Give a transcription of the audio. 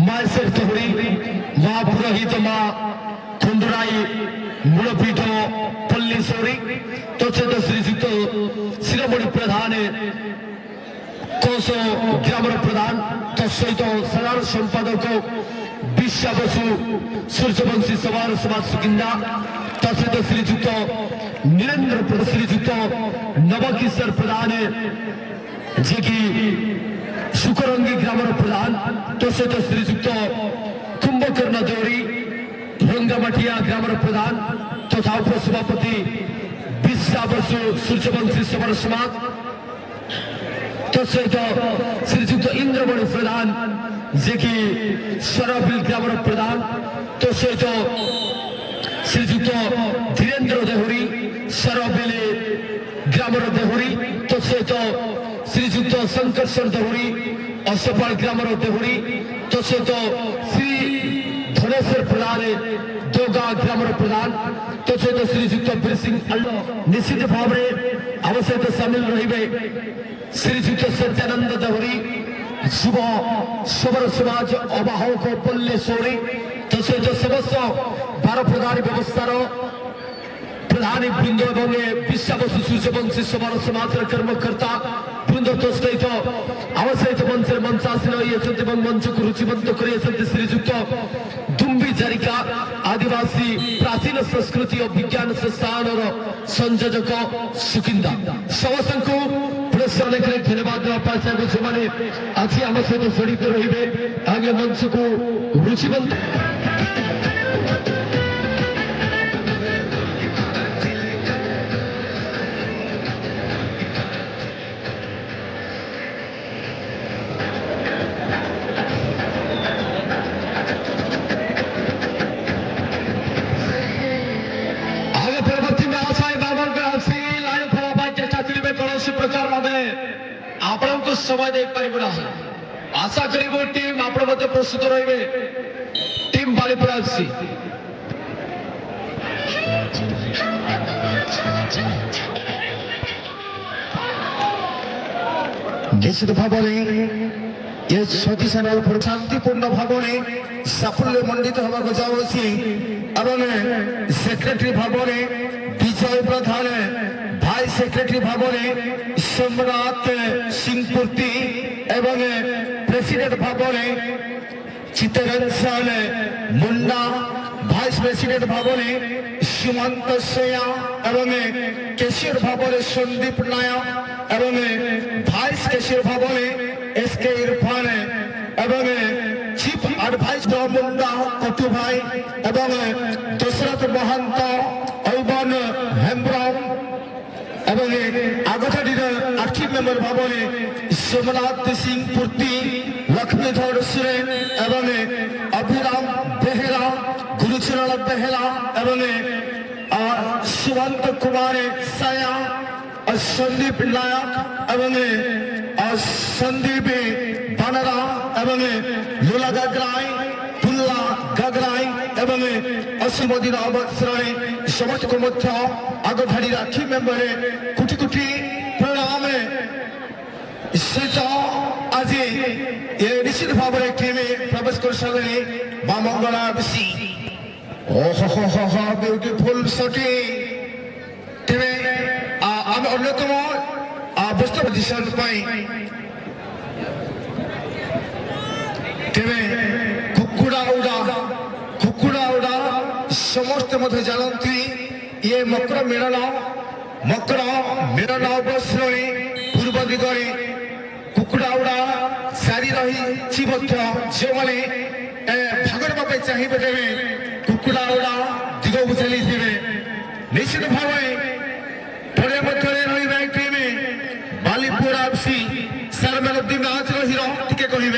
মায়ের তহরি মা পুরোহিত মা খন্দুরাই মূলপীঠ পল্লীশ্বরী তৎসহিত শ্রীযুক্ত শিরোমণি প্রধান কোষ গ্রামের প্রধান তৎসহিত সাধারণ সম্পাদক বিশ্বা বসু সূর্যবংশী সভার সমাজ সুকিন্দা তৎসহিত শ্রীযুক্ত নীরেন্দ্র শ্রীযুক্ত নবকিশোর প্রধান যে কি সুকরঙ্গী গ্রামের প্রধান তৎসহিত শ্রীযুক্ত কুম্ভকর্ণ দেউরি রঙ্গামাটিয়া গ্রামের প্রধান তথা উপসভাপতি বিশ্বা বসু সূর্যবংশী সভার সমাজ তৎসহিত শ্রীযুক্ত ইন্দ্রমণি প্রধান যে কি সরবিল গ্রামের প্রধান তৎসহিত শ্রীযুক্ত ধীরেন্দ্র দেহুরি সরবিল গ্রামের দেহুরি তৎসহিত শ্রীযুক্ত শঙ্করশ্বর দেহুরি অশ্বপাল গ্রামের দেহুরি তৎসহিত শ্রী ধনেশ্বর প্রধান দোগা গ্রামের প্রধান তৎসহিত শ্রীযুক্ত বীর সিং নিশ্চিত ভাবে আমার সহিত সামিল রহিবে শ্রীযুক্ত সত্যানন্দ দেহুরি শুভ সবর সমাজ অবাহক পল্লীশ্বরী তৎসহিত সমস্ত ভার প্রধান ব্যবস্থার প্রধান বৃন্দ এবং বিশ্বা বসু সূর্যবংশী সবার সমাজের কর্মকর্তা বৃন্দ তৎসহিত আমার সহিত মঞ্চের মঞ্চাসীন হয়েছেন এবং মঞ্চকে রুচিবন্ত করিয়েছেন শ্রীযুক্ত দুম্বি জারিকা আদিবাসী প্রাচীন সংস্কৃতি ও বিজ্ঞান সংস্থানর সংযোজক সুকিন্দা সমস্তଙ୍କୁ পুরস্কার অনেক ধন্যবাদ দেওয়া পাই চাইবো যেমানে আজ আমার সহিত জড়িত রহিবে আগে মঞ্চକୁ রুচিবন্ত समय दे पारिबुना आशा करिबो टीम आपण मते प्रस्तुत रहिबे टीम बालीपुर एफसी निश्चित भावने ये सतीशन शांतिपूर्ण भावने साफल्य मंडित होगा जाऊँगी एवं सेक्रेटरी भावने विजय प्रधान भाई सेक्रेटरी भावने सम्राट सिंहपूर्ति एवं प्रेसिडेंट भावने चित्तरंजन मुंडा भाइस प्रेसिडेंट भावने सुमंत सेया एवं कैशियर भावने संदीप नायक एवं भाइस कैशियर भावने एसके इरफान एवं चीफ एडवाइजर मुंडा कटु भाई एवं दशरथ महंत अलबन हेम्ब्रम एवं आगठाटीर आर्थिक मेम्बर भावने सोमनाथ सिंह पूर्ति लक्ष्मीधर सोरेन एवं अभिराम बेहेरा गुरुचरण बेहेरा एवं सुमंत कुमार साया संदीप नायक एवं संदीप बानरा एवं लूला गगराई पुल्ला गगराई एवं असुमदीन अहमद सराय समस्त को मध्य आगधाड़ी राखी मेम्बर कोटी कोटी प्रणाम सहित आज ये निश्चित भाव में टीम प्रवेश कर सारे मां Mangala FC beautiful shooting team आम अन्यतम बेस्ट पोजिशन टीम कुकुड़ा उड़ा समस्त मध्य जानती ये मकर मेलन अवसर पूर्व दिगरे कुकुड़ा उड़ा सारी रही जो मैंने भाग चाहिए कुकुड़ा उड़ा